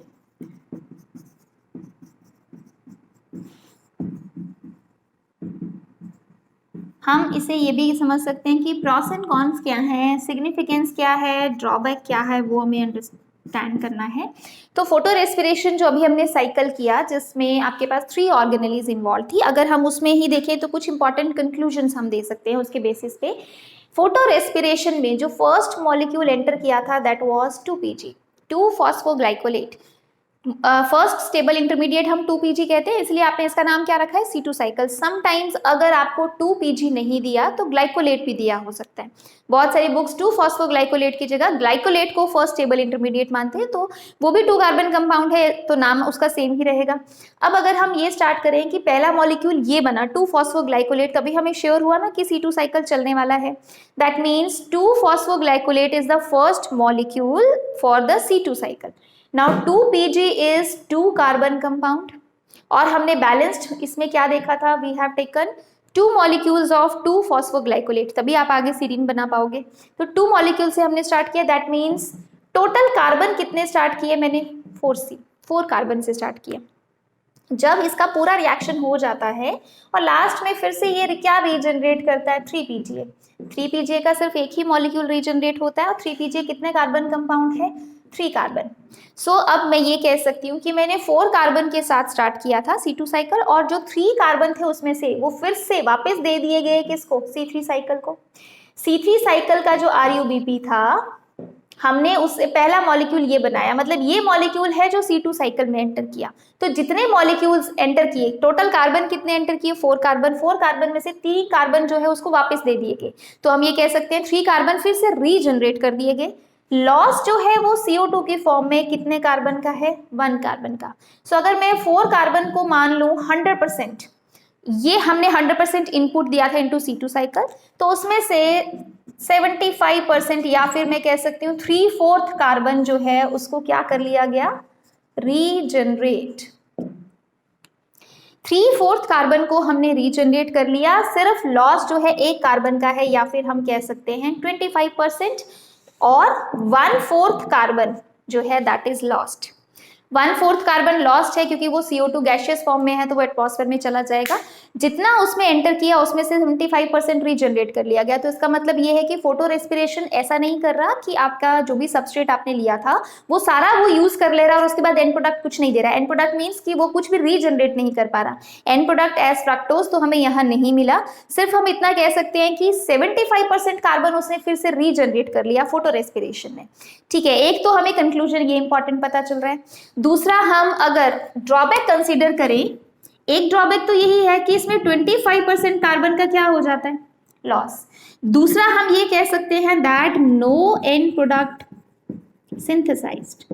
हम इसे ये भी समझ सकते हैं कि प्रॉस एंड कॉन्स क्या हैं, सिग्निफिकेंस क्या है, ड्रॉबैक क्या है, वो हमें अंडरस्टैंड करना है। तो फोटो रेस्पिरेशन जो अभी हमने साइकिल किया जिसमें आपके पास 3 ऑर्गेनेलीज इन्वॉल्व थी, अगर हम उसमें ही देखें तो कुछ इंपॉर्टेंट कंक्लूजन्स हम दे सकते हैं उसके बेसिस पे। फोटो रेस्पिरेशन में जो फर्स्ट मॉलिक्यूल एंटर किया था that was 2PG, two phosphoglycolate. First stable intermediate हम 2PG कहते हैं, इसलिए आपने इसका नाम क्या रखा है, C2 साइकिल। समटाइम्स अगर आपको 2PG नहीं दिया तो ग्लाइकोलेट भी दिया हो सकता है। बहुत सारी बुक्स 2-फॉस्फोग्लाइकोलेट की जगह ग्लाइकोलेट को फर्स्ट स्टेबल इंटरमीडिएट मानते हैं, तो वो भी 2 कार्बन कंपाउंड है तो नाम उसका सेम ही रहेगा। अब अगर हम ये स्टार्ट करें कि पहला मॉलिक्यूल ये बना 2-फॉस्फोग्लाइकोलेट, तभी हमें श्योर हुआ ना कि C2 साइकिल चलने वाला है। That means two phosphoglycolate is the first molecule for the C2 cycle. Now 2PG is 2 carbon compound, और हमने बैलेंस्ड इसमें क्या देखा था, we have taken 2 molecules of two phosphoglycolate, तभी आप आगे सीरीन बना पाओगे। तो 2 मॉलिक्यूल से हमने स्टार्ट किया, दैट मीन्स टोटल कार्बन कितने स्टार्ट किए मैंने, 4 कार्बन से स्टार्ट किया। जब इसका पूरा रिएक्शन हो जाता है और लास्ट में फिर से ये क्या रीजनरेट करता है, 3PGA। 3PGA का सिर्फ एक ही मॉलिक्यूल रीजनरेट होता है और 3PGA कितने कार्बन कंपाउंड है, 3 कार्बन। सो अब मैं ये कह सकती हूँ कि मैंने 4 कार्बन के साथ स्टार्ट किया था C2 साइकिल, और जो 3 कार्बन थे उसमें से वो फिर से वापस दे दिए गए किसको, C3 साइकिल को। C3 साइकिल का जो RUBP था हमने उससे पहला मॉलिक्यूल ये बनाया, मतलब ये मॉलिक्यूल है जो C2 साइकिल में एंटर किया। तो जितने मॉलिक्यूल्स एंटर किए, टोटल कार्बन कितने एंटर किए, 4 कार्बन। 4 कार्बन में से 3 कार्बन जो है उसको वापस दे दिए गए, तो हम ये कह सकते हैं 3 कार्बन फिर से रीजनरेट कर दिए गए। लॉस जो है वो CO2 की फॉर्म में कितने कार्बन का है, 1 कार्बन का। सो अगर मैं 4 कार्बन को मान लूं 100%, ये हमने 100% इनपुट दिया था इनटू C2 साइकिल, तो उसमें से 75% या फिर मैं कह सकती हूँ 3/4 कार्बन जो है उसको क्या कर लिया गया, रीजनरेट। 3/4 कार्बन को हमने रीजनरेट कर लिया। सिर्फ लॉस जो है 1 कार्बन का है, या फिर हम कह सकते हैं 25%, और 1/4 कार्बन जो है that is lost. 1/4 carbon lost है क्योंकि वो CO2 गैशियस फॉर्म में है, तो वो एटमॉस्फेयर में चला जाएगा। जितना उसमें एंटर किया उसमें से 75% रीजनरेट कर लिया गया। तो इसका मतलब ये है कि फोटो रेस्पिरेशन ऐसा नहीं कर रहा कि आपका जो भी सबस्ट्रेट आपने लिया था वो सारा वो यूज कर ले रहा है और उसके बाद एंड प्रोडक्ट कुछ नहीं दे रहा है। एंड प्रोडक्ट मीन्स कि वो कुछ भी रीजनरेट नहीं कर पा रहा। एंड प्रोडक्ट एज फ्रक्टोज तो हमें यहाँ नहीं मिला। सिर्फ हम इतना कह सकते हैं कि 75% कार्बन उसने फिर से रीजनरेट कर लिया फोटो रेस्पिरेशन में। ठीक है, एक तो हमें कंक्लूजन ये इंपॉर्टेंट पता चल रहा है। दूसरा, हम अगर ड्रॉबैक कंसीडर करें, एक ड्रॉबैक तो यही है कि इसमें 25% कार्बन का क्या हो जाता है, लॉस। दूसरा, हम ये कह सकते हैं that no end product synthesized.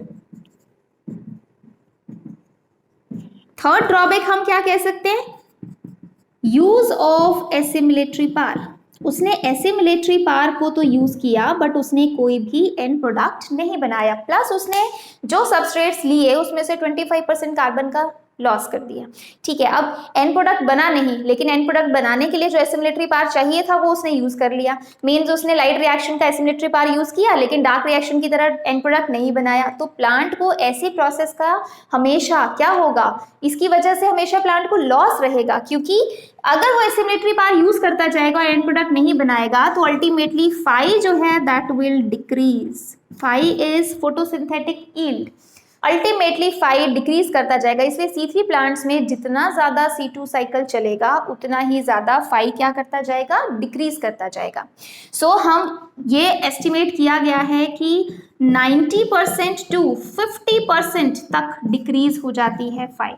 Third drawback हम क्या कह सकते हैं, यूज ऑफ एसिमिलेटरी पार। उसने एसिमिलेटरी पार को तो यूज किया बट उसने कोई भी एंड प्रोडक्ट नहीं बनाया, प्लस उसने जो सबस्ट्रेट्स लिए उसमें से 25% कार्बन का लॉस कर दिया। ठीक है, अब एंड प्रोडक्ट बना नहीं, लेकिन एंड प्रोडक्ट बनाने के लिए जो एसिमिलेटरी पार चाहिए था वो उसने यूज कर लिया। मींस उसने लाइट रिएक्शन का एसिमिलेटरी पार यूज किया लेकिन डार्क रिएक्शन की तरह एंड प्रोडक्ट नहीं बनाया। तो प्लांट को ऐसी प्रोसेस का हमेशा क्या होगा, इसकी वजह से हमेशा प्लांट को लॉस रहेगा, क्योंकि अगर वो एसिमिलेटरी पार यूज करता जाएगा और एंड प्रोडक्ट नहीं बनाएगा तो अल्टीमेटली फाई जो है that will decrease. Phi is photosynthetic yield. Ultimately phi decrease करता जाएगा। इसलिए C3 प्लांट्स में जितना ज्यादा C2 साइकिल चलेगा उतना ही ज्यादा फाई क्या करता जाएगा, डिक्रीज करता जाएगा। सो हम ये एस्टिमेट किया गया है कि 90% टू 50% तक डिक्रीज हो जाती है फाई।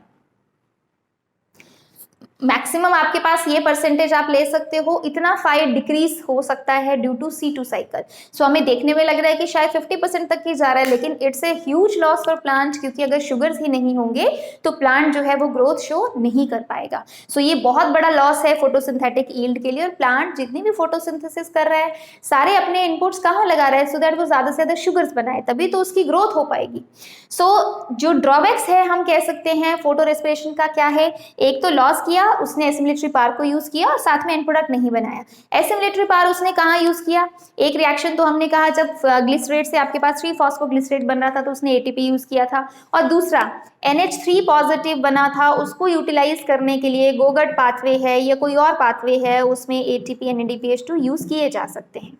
मैक्सिमम आपके पास ये परसेंटेज आप ले सकते हो, इतना फाई डिक्रीज हो सकता है ड्यू टू C2 साइकिल। सो हमें देखने में लग रहा है कि शायद 50% तक ही जा रहा है, लेकिन it's a huge loss for plant, क्योंकि अगर शुगर्स ही नहीं होंगे तो प्लांट जो है वो ग्रोथ शो नहीं कर पाएगा। सो ये बहुत बड़ा लॉस है फोटोसिंथेटिक यील्ड के लिए। और प्लांट जितनी भी फोटोसिंथेसिस कर रहा है सारे अपने इनपुट्स कहाँ लगा रहा है, सो दैट वो ज्यादा से ज्यादा शुगर्स बनाए, तभी तो उसकी ग्रोथ हो पाएगी। सो जो ड्रॉबैक्स है हम कह सकते हैं फोटो रेस्पिरेशन का क्या है, एक तो लॉस किया उसने एसिमिलेटरी पार को यूज किया और साथ में एंड प्रोडक्ट नहीं बनाया। एसिमिलेटरी पार उसने कहाँ यूज किया, एक रिएक्शन तो हमने कहा जब ग्लिसरेट से आपके पास 3-फॉस्फोग्लिसरेट बन रहा था तो उसने ATP यूज किया था, और दूसरा NH3 पॉजिटिव बना था, उसको यूटिलाइज करने के लिए गोगट पाथवे है या कोई और पाथवे है उसमें ATP NADPH2 यूज किए जा सकते हैं।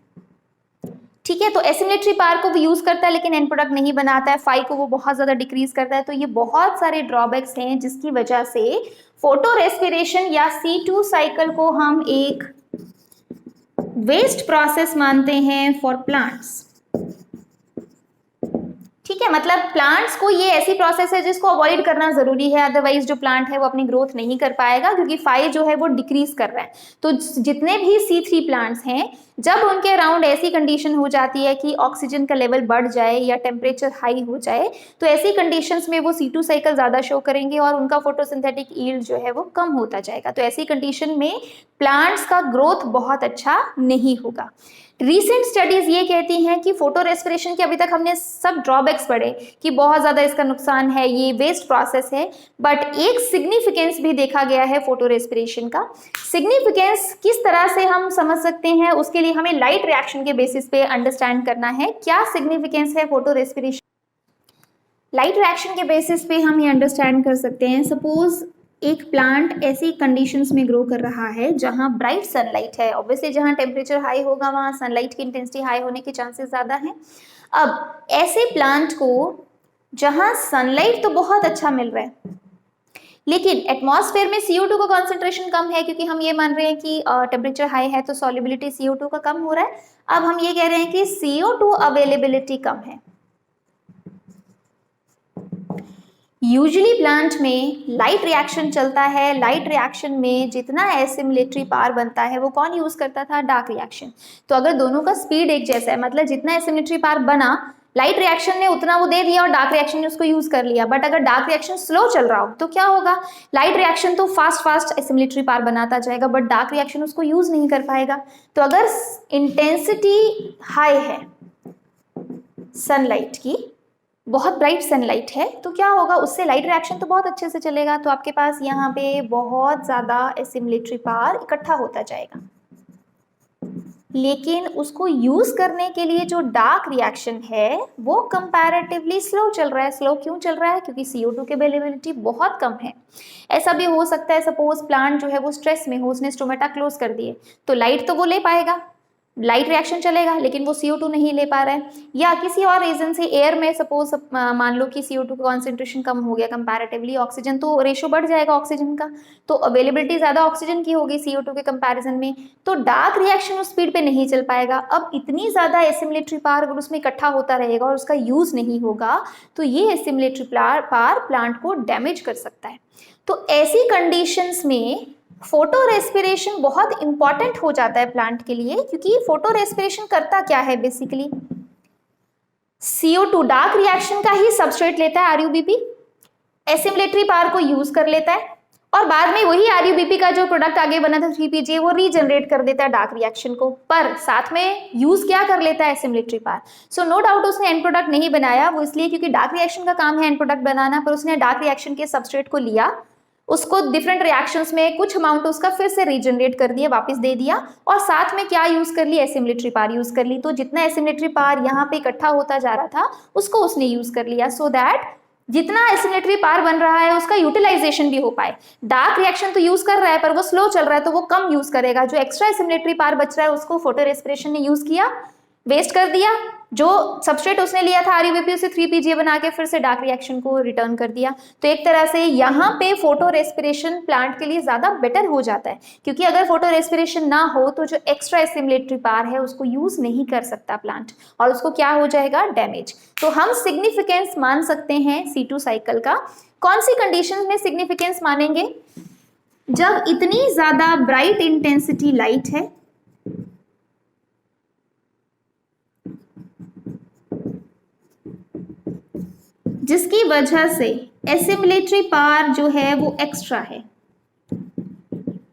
ठीक है, तो एसिमिलेटरी पार को भी यूज करता है लेकिन एंड प्रोडक्ट नहीं बनाता है, फाई को वो बहुत ज्यादा डिक्रीज करता है। तो ये बहुत सारे ड्रॉबैक्स हैं जिसकी वजह से फोटो रेस्पिरेशन या C2 साइकिल को हम एक वेस्ट प्रोसेस मानते हैं फॉर प्लांट्स। ठीक है, मतलब प्लांट्स को ये ऐसी प्रोसेस है जिसको अवॉइड करना जरूरी है, अदरवाइज जो प्लांट है वो अपनी ग्रोथ नहीं कर पाएगा, क्योंकि फाई जो है वो डिक्रीज कर रहा है। तो जितने भी C3 प्लांट्स हैं जब उनके अराउंड ऐसी कंडीशन हो जाती है कि ऑक्सीजन का लेवल बढ़ जाए या टेम्परेचर हाई हो जाए, तो ऐसी कंडीशंस में वो C2 साइकिल ज़्यादा शो करेंगे और उनका फोटोसिंथेटिक यील्ड जो है वो कम होता जाएगा। तो ऐसी कंडीशन में प्लांट्स का ग्रोथ बहुत अच्छा नहीं होगा। रीसेंट स्टडीज ये कहती हैं कि फोटो रेस्पिरेशन के अभी तक हमने सब ड्रॉबैक्स पढ़े कि बहुत ज़्यादा इसका नुकसान है, ये वेस्ट प्रोसेस है, बट एक सिग्निफिकेंस भी देखा गया है फोटो रेस्पिरेशन का। सिग्निफिकेंस किस तरह से हम समझ सकते हैं, उसके लिए हमें लाइट रिएक्शन के बेसिस पे अंडरस्टैंड करना है क्या सिग्निफिकेंस है फोटो रेस्पिरेशन। लाइट रिएक्शन के बेसिस पे हम ये अंडरस्टैंड कर सकते हैं, सपोज एक प्लांट ऐसी कंडीशंस में ग्रो कर रहा है जहां ब्राइट सनलाइट है, ऑब्वियसली जहां टेम्परेचर हाई होगा वहां सनलाइट की इंटेंसिटी हाई होने के चांसेस ज़्यादा हैं। अब ऐसे प्लांट को जहां सनलाइट तो बहुत अच्छा मिल रहा है लेकिन एटमॉस्फेयर में CO2 का कॉन्सेंट्रेशन कम है, क्योंकि हम ये मान रहे हैं कि टेम्परेचर हाई है तो सॉल्युबिलिटी CO2 का कम हो रहा है। अब हम ये कह रहे हैं कि CO2 अवेलेबिलिटी कम है। यूजुअली प्लांट में लाइट रिएक्शन चलता है, लाइट रिएक्शन में जितना एसिमिलेटरी पावर बनता है वो कौन यूज करता था? Dark reaction. तो अगर दोनों का स्पीड एक जैसा है, मतलब जितना एसिमिलेटरी पावर बना लाइट रिएक्शन ने उतना वो दे दिया और डार्क रिएक्शन ने उसको यूज कर लिया, बट अगर डार्क रिएक्शन स्लो चल रहा हो तो क्या होगा? लाइट रिएक्शन तो फास्ट एसिमिलेटरी पावर बनाता जाएगा, बट डार्क रिएक्शन उसको यूज नहीं कर पाएगा। तो अगर इंटेंसिटी हाई है सनलाइट की, बहुत ब्राइट सनलाइट है, तो क्या होगा? उससे लाइट रिएक्शन तो बहुत अच्छे से चलेगा, तो आपके पास यहाँ पे बहुत ज़्यादा एसिमिलेटरी पावर इकट्ठा होता जाएगा। लेकिन उसको यूज करने के लिए जो डार्क रिएक्शन है वो कंपैरेटिवली स्लो चल रहा है। स्लो क्यों चल रहा है? क्योंकि CO2 की अवेलेबिलिटी बहुत कम है। ऐसा भी हो सकता है, सपोज प्लांट जो है वो स्ट्रेस में हो, उसने स्टोमेटा क्लोज कर दिए, तो लाइट तो वो ले पाएगा, लाइट रिएक्शन चलेगा, लेकिन वो CO2 नहीं ले पा रहा है। या किसी और रीजन से एयर में सपोज मान लो कि CO2 का कॉन्सेंट्रेशन कम हो गया कंपैरेटिवली, ऑक्सीजन तो रेशो बढ़ जाएगा ऑक्सीजन का, तो अवेलेबिलिटी ज़्यादा ऑक्सीजन की होगी CO2 के कंपैरिजन में, तो डार्क रिएक्शन उस स्पीड पे नहीं चल पाएगा। अब इतनी ज़्यादा एसिमिलेटरी पावर अगर उसमें इकट्ठा होता रहेगा और उसका यूज़ नहीं होगा तो ये एसिमिलेटरी पावर प्लांट को डैमेज कर सकता है। तो ऐसी कंडीशंस में फोटो रेस्पिरेशन बहुत इंपॉर्टेंट हो जाता है प्लांट के लिए, क्योंकि फोटो रेस्पिरेशन करता क्या है? बेसिकली CO2 डार्क रिएक्शन का ही सबस्ट्रेट लेता है RUBP, एसिमिलेटरी पावर को यूज कर लेता है और बाद में वही RUBP का जो प्रोडक्ट आगे बना था 3PGA वो रीजनरेट कर देता है डार्क रिएक्शन को, पर साथ में यूज क्या कर लेता है? Assimilatory power. So no doubt उसने एंड प्रोडक्ट नहीं बनाया, वो इसलिए क्योंकि डार्क रिएक्शन का काम है एंड प्रोडक्ट बनाना, पर उसने डार्क रिएक्शन के सबस्ट्रेट को लिया, उसको डिफरेंट रिएक्शंस में कुछ अमाउंट उसका फिर से रीजनरेट कर दिया, वापस दे दिया, और साथ में क्या यूज कर ली? एसिमिलेटरी पावर यूज कर ली। तो जितना एसिमिलेटरी पावर यहाँ पे इकट्ठा होता जा रहा था उसको उसने यूज कर लिया, सो दैट जितना एसिमिलेटरी पावर बन रहा है उसका यूटिलाइजेशन भी हो पाए। डार्क रिएक्शन तो यूज कर रहा है पर वो स्लो चल रहा है तो वो कम यूज करेगा, जो एक्स्ट्रा एसिमिलेटरी पावर बच रहा है उसको फोटो रेस्पिरेशन ने यूज किया, वेस्ट कर दिया, जो सबस्ट्रेट उसने लिया था RUBP उसे 3PGA बना के फिर से डार्क रिएक्शन को रिटर्न कर दिया। तो एक तरह से यहाँ पे फोटो रेस्पिरेशन प्लांट के लिए ज़्यादा बेटर हो जाता है, क्योंकि अगर फोटो रेस्पिरेशन ना हो तो जो एक्स्ट्रा एसिमिलेटरी पावर है उसको यूज नहीं कर सकता प्लांट और उसको क्या हो जाएगा? डैमेज। तो हम सिग्निफिकेंस मान सकते हैं C2 साइकिल का। कौन सी कंडीशन में सिग्निफिकेंस मानेंगे? जब इतनी ज़्यादा ब्राइट इंटेंसिटी लाइट है, जिसकी वजह से एसिमिलेटरी पावर जो है वो एक्स्ट्रा है,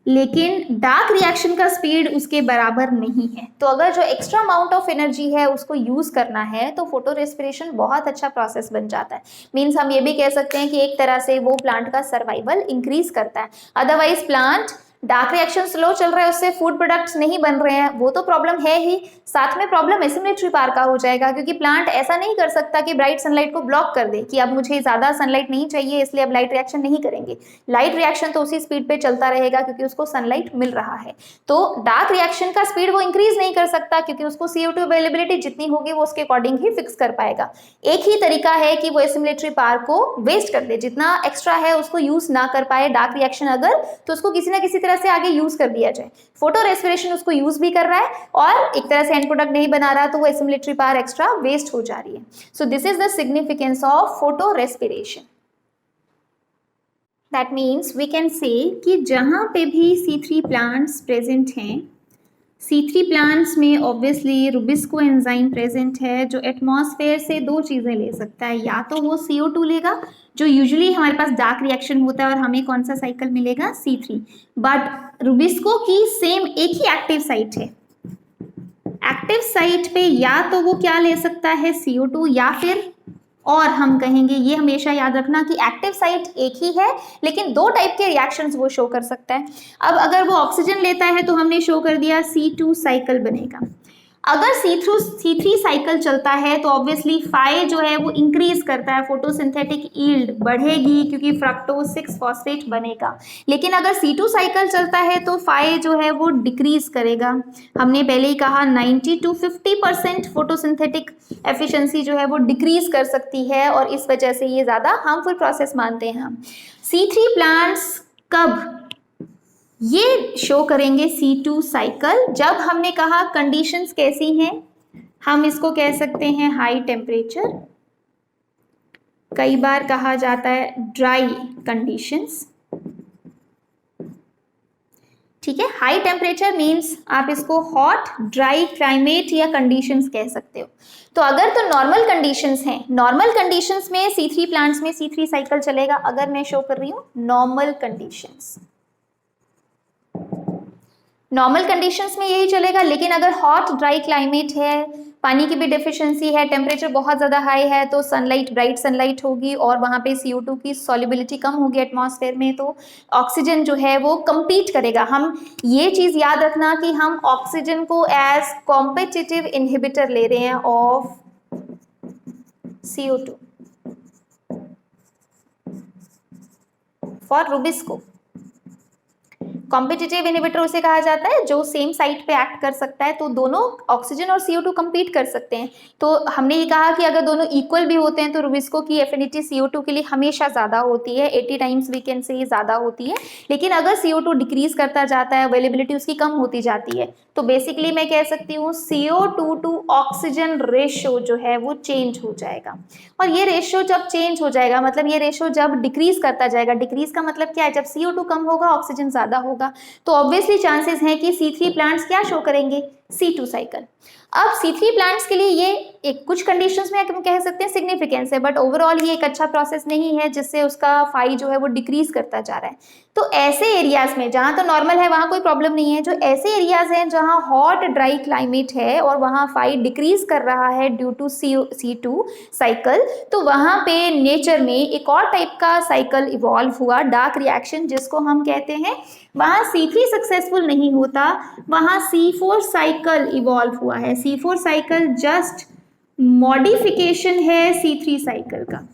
लेकिन डार्क रिएक्शन का स्पीड उसके बराबर नहीं है। तो अगर जो एक्स्ट्रा अमाउंट ऑफ एनर्जी है उसको यूज करना है तो फोटो रेस्पिरेशन बहुत अच्छा प्रोसेस बन जाता है। मीन्स हम ये भी कह सकते हैं कि एक तरह से वो प्लांट का सर्वाइवल इंक्रीज करता है। Otherwise plant dark reaction slow चल रहा है, उससे फूड प्रोडक्ट्स नहीं बन रहे हैं, वो तो प्रॉब्लम है ही, साथ में प्रॉब्लम एसिमिलेटरी पावर का हो जाएगा, क्योंकि प्लांट ऐसा नहीं कर सकता कि ब्राइट सनलाइट को ब्लॉक कर दे कि अब मुझे ज़्यादा सनलाइट नहीं चाहिए इसलिए अब लाइट रिएक्शन नहीं करेंगे। लाइट रिएक्शन तो उसी स्पीड पे चलता रहेगा क्योंकि उसको सनलाइट मिल रहा है। तो डार्क रिएक्शन का स्पीड वो इंक्रीज नहीं कर सकता क्योंकि उसको CO2 अवेलेबिलिटी जितनी होगी वो उसके अकॉर्डिंग ही फिक्स कर पाएगा। एक ही तरीका है कि वो एसिमिलेटरी पावर को वेस्ट कर दे, जितना एक्स्ट्रा है उसको यूज ना कर पाए डार्क रिएक्शन अगर, तो उसको किसी ना किसी तरह से आगे यूज कर दिया जाए। फोटो रेस्पिरेशन उसको यूज भी कर रहा है और एक तरह से एंड प्रोडक्ट नहीं बना रहा, तो वो एसिमिलेटरी पावर एक्स्ट्रा वेस्ट हो जा रही है। So this is the significance of photorespiration. That means we can say कि जहाँ पे भी C3 प्लांट्स प्रेजेंट हैं, C3 प्लांट्स में ऑब्वियसली रुबिस्को एंजाइम प्रेजेंट है जो एटमॉस्फेयर से दो चीज़ें ले सकता है, या तो वो CO2 लेगा जो यूजुअली हमारे पास डार्क रिएक्शन होता है और हमें कौन सा साइकिल मिलेगा? C3। बट रुबिस्को की सेम एक ही एक्टिव साइट है, एक्टिव साइट पे या तो वो क्या ले सकता है? CO2, या फिर और हम कहेंगे ये हमेशा याद रखना कि एक्टिव साइट एक ही है लेकिन दो टाइप के रिएक्शंस वो शो कर सकता है। अब अगर वो ऑक्सीजन लेता है तो हमने शो कर दिया C2 साइकिल बनेगा। अगर C3 साइकिल चलता है तो ऑब्वियसली फाई जो है वो इंक्रीज करता है, फोटोसिंथेटिक यील्ड बढ़ेगी क्योंकि फ्रक्टोज 6 फॉस्फेट बनेगा। लेकिन अगर C2 साइकिल चलता है तो फाई जो है वो डिक्रीज करेगा। हमने पहले ही कहा 90 to 50% फोटोसिंथेटिक एफिशिएंसी जो है वो डिक्रीज कर सकती है और इस वजह से ये ज़्यादा हार्मफुल प्रोसेस मानते हैं हम। C3 प्लांट्स कब ये शो करेंगे C2 साइकिल? जब हमने कहा कंडीशंस कैसी हैं, हम इसको कह सकते हैं हाई टेम्परेचर, कई बार कहा जाता है ड्राई कंडीशंस। ठीक है, हाई टेम्परेचर मींस आप इसको हॉट ड्राई क्लाइमेट या कंडीशंस कह सकते हो। तो अगर तो नॉर्मल कंडीशंस हैं, नॉर्मल कंडीशंस में C3 प्लांट्स में C3 साइकिल चलेगा। अगर मैं शो कर रही हूँ नॉर्मल कंडीशंस, नॉर्मल कंडीशंस में यही चलेगा। लेकिन अगर हॉट ड्राई क्लाइमेट है, पानी की भी डेफिशिएंसी है, टेम्परेचर बहुत ज़्यादा हाई है, तो सनलाइट ब्राइट सनलाइट होगी और वहाँ पे CO2 की सॉल्युबिलिटी कम होगी एटमॉस्फेयर में, तो ऑक्सीजन जो है वो कम्पीट करेगा। हम ये चीज़ याद रखना कि हम ऑक्सीजन को एज कॉम्पिटिटिव इनहिबिटर ले रहे हैं of CO2 for Rubisco. Competitive inhibitor उसे कहा जाता है जो सेम साइट पे एक्ट कर सकता है, तो दोनों ऑक्सीजन और CO2 कम्पीट कर सकते हैं। तो हमने ये कहा कि अगर दोनों इक्वल भी होते हैं तो रुबिस्को की एफिनिटी CO2 के लिए हमेशा ज़्यादा होती है, 80 टाइम्स वी कैन से ज़्यादा होती है। लेकिन अगर CO2 डिक्रीज करता जाता है, अवेलेबिलिटी उसकी कम होती जाती है, तो बेसिकली मैं कह सकती हूँ CO2 टू ऑक्सीजन रेशियो जो है वो चेंज हो जाएगा। और ये रेशियो जब चेंज हो जाएगा, मतलब ये रेशियो जब डिक्रीज करता जाएगा, डिक्रीज का मतलब क्या है, जब CO2 कम होगा ऑक्सीजन ज़्यादा होगा, तो ऑब्वियसली चांसेस हैं कि C3 प्लांट्स क्या शो करेंगे, C2 साइकिल। अब C3 प्लांट्स के लिए ये एक कुछ कंडीशंस में हम कह सकते हैं सिग्निफिकेंस है, बट ओवरऑल ये एक अच्छा प्रोसेस नहीं है जिससे उसका फाई जो है वो डिक्रीज करता जा रहा है। तो ऐसे एरियाज में जहाँ तो नॉर्मल है वहाँ कोई प्रॉब्लम नहीं है, जो ऐसे एरियाज हैं जहाँ हॉट ड्राई क्लाइमेट है और वहाँ फाई डिक्रीज कर रहा है ड्यू टू C2 साइकिल, तो वहाँ पे नेचर में एक और टाइप का साइकिल इवॉल्व हुआ, डार्क रिएक्शन जिसको हम कहते हैं। वहाँ C3 सक्सेसफुल नहीं होता, वहाँ C4 साइकिल इवॉल्व हुआ है। C4 साइकिल जस्ट मॉडिफिकेशन है C3 साइकिल का।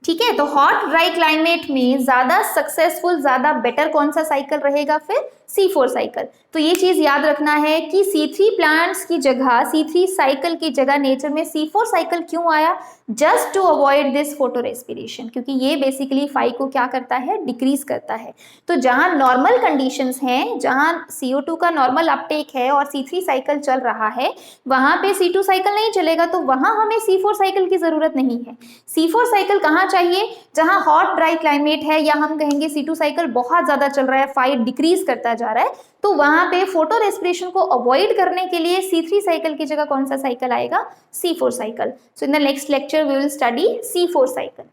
ठीक है, तो हॉट ड्राई क्लाइमेट में ज्यादा सक्सेसफुल, ज्यादा बेटर कौन सा साइकिल रहेगा, फिर C4 साइकिल। तो ये चीज याद रखना है कि C3 प्लांट्स की जगह, C3 साइकिल की जगह नेचर में C4 साइकिल क्यों आया, just to avoid this photorespiration, क्योंकि ये बेसिकली फाई को क्या करता है, डिक्रीज करता है। तो जहां नॉर्मल कंडीशंस हैं, जहां CO2 का नॉर्मल अपटेक है और C3 साइकिल चल रहा है, वहां पे C2 साइकिल नहीं चलेगा, तो वहां हमें C4 साइकिल की जरूरत नहीं है। C4 साइकिल कहाँ चाहिए, जहां हॉट ड्राई क्लाइमेट है, या हम कहेंगे C2 साइकिल बहुत ज्यादा चल रहा है, फाई डिक्रीज करता जा रहा है, तो वहां पे फोटो रेस्पिरेशन को अवॉइड करने के लिए C3 साइकिल की जगह कौन सा साइकिल आएगा, C4 cycle. So in the next lecture we will study C4 cycle.